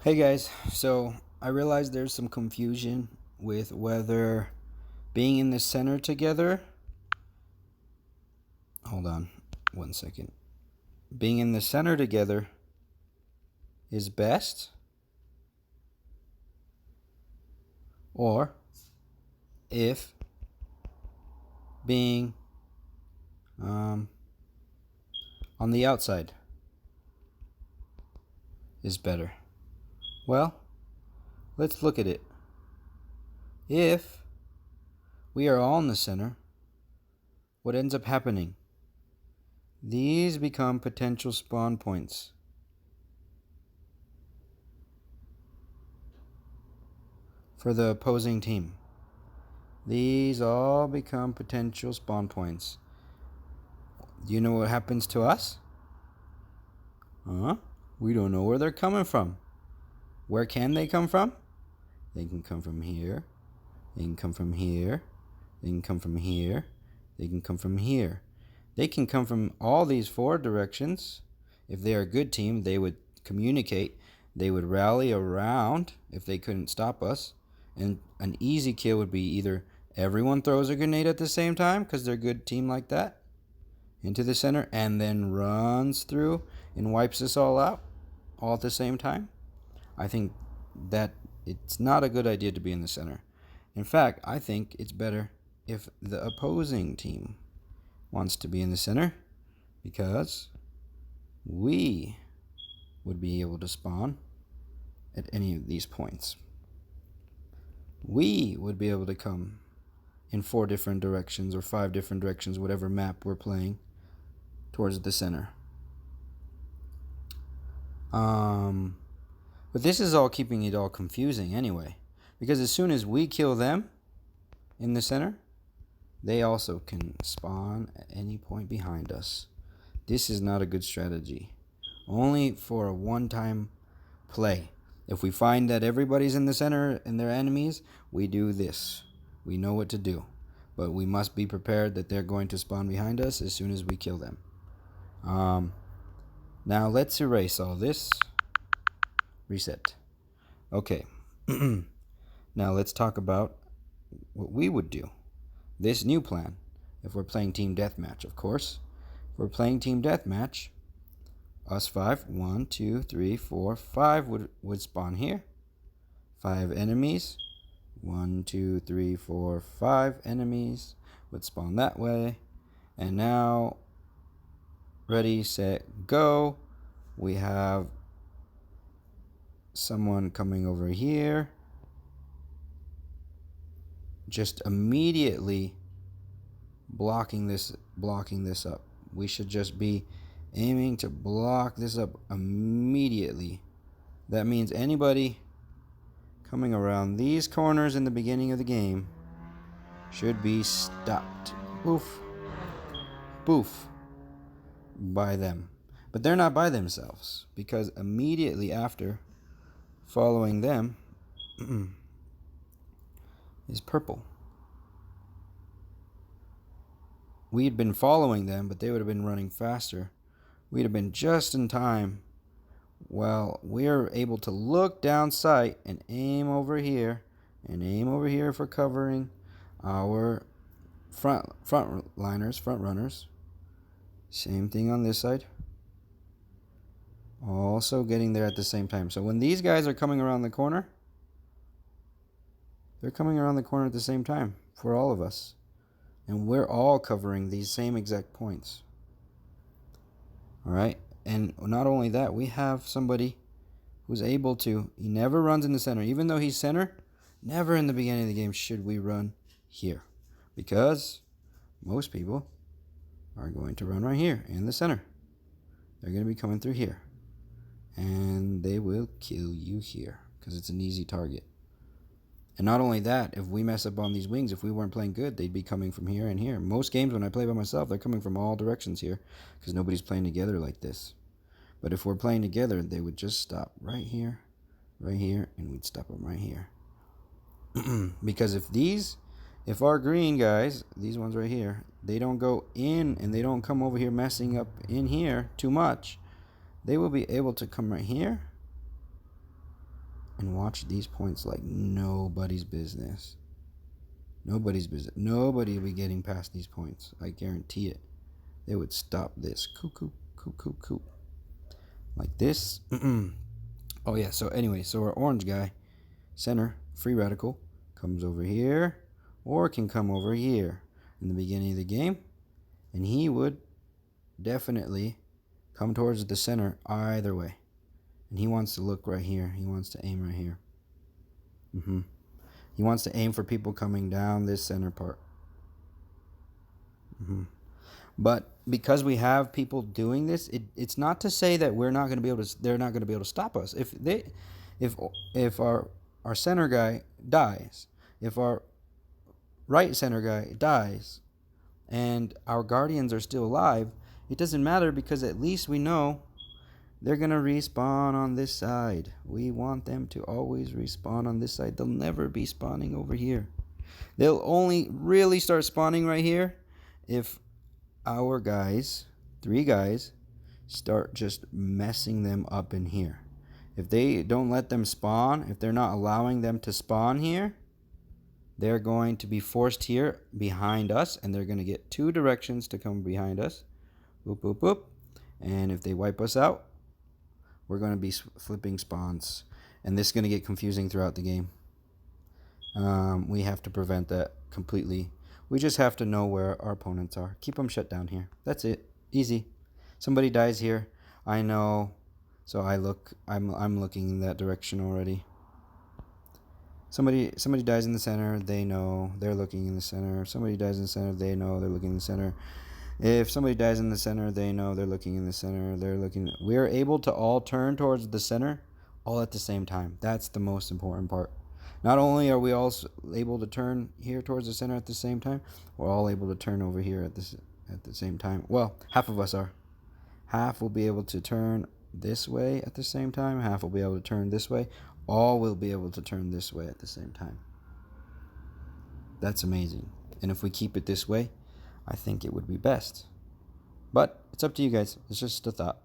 Hey guys, so I realized there's some confusion with whether being in the center together. Hold on 1 second. Being in the center together is best, or if being on the outside is better. Well, let's look at it. If we are all in the center, what ends up happening? These become potential spawn points. For the opposing team. These all become potential spawn points. Do you know what happens to us? We don't know where they're coming from. Where can they come from? They can come from here. They can come from here. They can come from here. They can come from here. They can come from all these four directions. If they are a good team, they would communicate. They would rally around if they couldn't stop us. And an easy kill would be either everyone throws a grenade at the same time because they're a good team like that into the center and then runs through and wipes us all out all at the same time. I think that it's not a good idea to be in the center. In fact, I think it's better if the opposing team wants to be in the center because we would be able to spawn at any of these points. We would be able to come in 4 different directions or 5 different directions, whatever map we're playing, towards the center. But this is all keeping it all confusing anyway, because as soon as we kill them in the center, they also can spawn at any point behind us. This is not a good strategy. Only for a one-time play. If we find that everybody's in the center and they're enemies, we do this. We know what to do. But we must be prepared that they're going to spawn behind us as soon as we kill them. Now let's erase all this. Reset. Okay. Now let's talk about what we would do. This new plan, if we're playing team deathmatch, of course. If we're playing team deathmatch, us 5, 1, 2, 3, 4, 5 would spawn here. 5 enemies. 1, 2, 3, 4, 5 enemies would spawn that way. And now, ready, set, go. We have someone coming over here. Just immediately blocking this up. We should just be aiming to block this up immediately. That means anybody coming around these corners in the beginning of the game should be stopped. Boof. Boof. By them. But they're not by themselves, because immediately after following them is purple. We'd been following them, but they would have been running faster. We'd have been just in time. Well, we're able to look down sight and aim over here, and aim over here for covering our front runners. Same thing on this side. Also getting there at the same time. So when these guys are coming around the corner, they're coming around the corner at the same time for all of us. And we're all covering these same exact points. Alright? And not only that, we have somebody who's able to, he never runs in the center. Even though he's center, never in the beginning of the game should we run here. Because most people are going to run right here in the center. They're going to be coming through here. And they will kill you here because it's an easy target. And not only that, if we mess up on these wings, if we weren't playing good, they'd be coming from here and here. Most games when I play by myself, they're coming from all directions here because nobody's playing together like this. But if we're playing together, they would just stop right here, and we'd stop them right here. Because if our green guys, these ones right here, they don't go in and they don't come over here messing up in here too much, they will be able to come right here and watch these points like nobody's business. Nobody's business. Nobody will be getting past these points. I guarantee it. They would stop this. Coop. Like this. Oh, yeah. So, anyway, so our orange guy, center, free radical, comes over here or can come over here in the beginning of the game. And he would definitely come towards the center either way. And he wants to look right here. He wants to aim right here. He wants to aim for people coming down this center part. But because we have people doing this, it's not to say that we're not going to be able to. They're not going to be able to stop us. If our center guy dies, if our right center guy dies, and our guardians are still alive, it doesn't matter because at least we know they're going to respawn on this side. We want them to always respawn on this side. They'll never be spawning over here. They'll only really start spawning right here if our guys, 3 guys, start just messing them up in here. If they don't let them spawn, if they're not allowing them to spawn here, they're going to be forced here behind us, and they're going to get 2 directions to come behind us. Boop, boop, boop. And if they wipe us out, we're going to be flipping spawns. And this is going to get confusing throughout the game. We have to prevent that completely. We just have to know where our opponents are. Keep them shut down here. That's it. Easy. Somebody dies here. I know. So I'm looking in that direction already. Somebody dies in the center. They know. They're looking in the center. Somebody dies in the center. They know. They're looking in the center. If somebody dies in the center, they know. They're looking in the center. They're looking. We're able to all turn towards the center all at the same time. That's the most important part. Not only are we all able to turn here towards the center at the same time, we're all able to turn over here at the same time. Well, half of us are. Half will be able to turn this way at the same time. Half will be able to turn this way. All will be able to turn this way at the same time. That's amazing. And if we keep it this way, I think it would be best. But it's up to you guys. It's just a thought.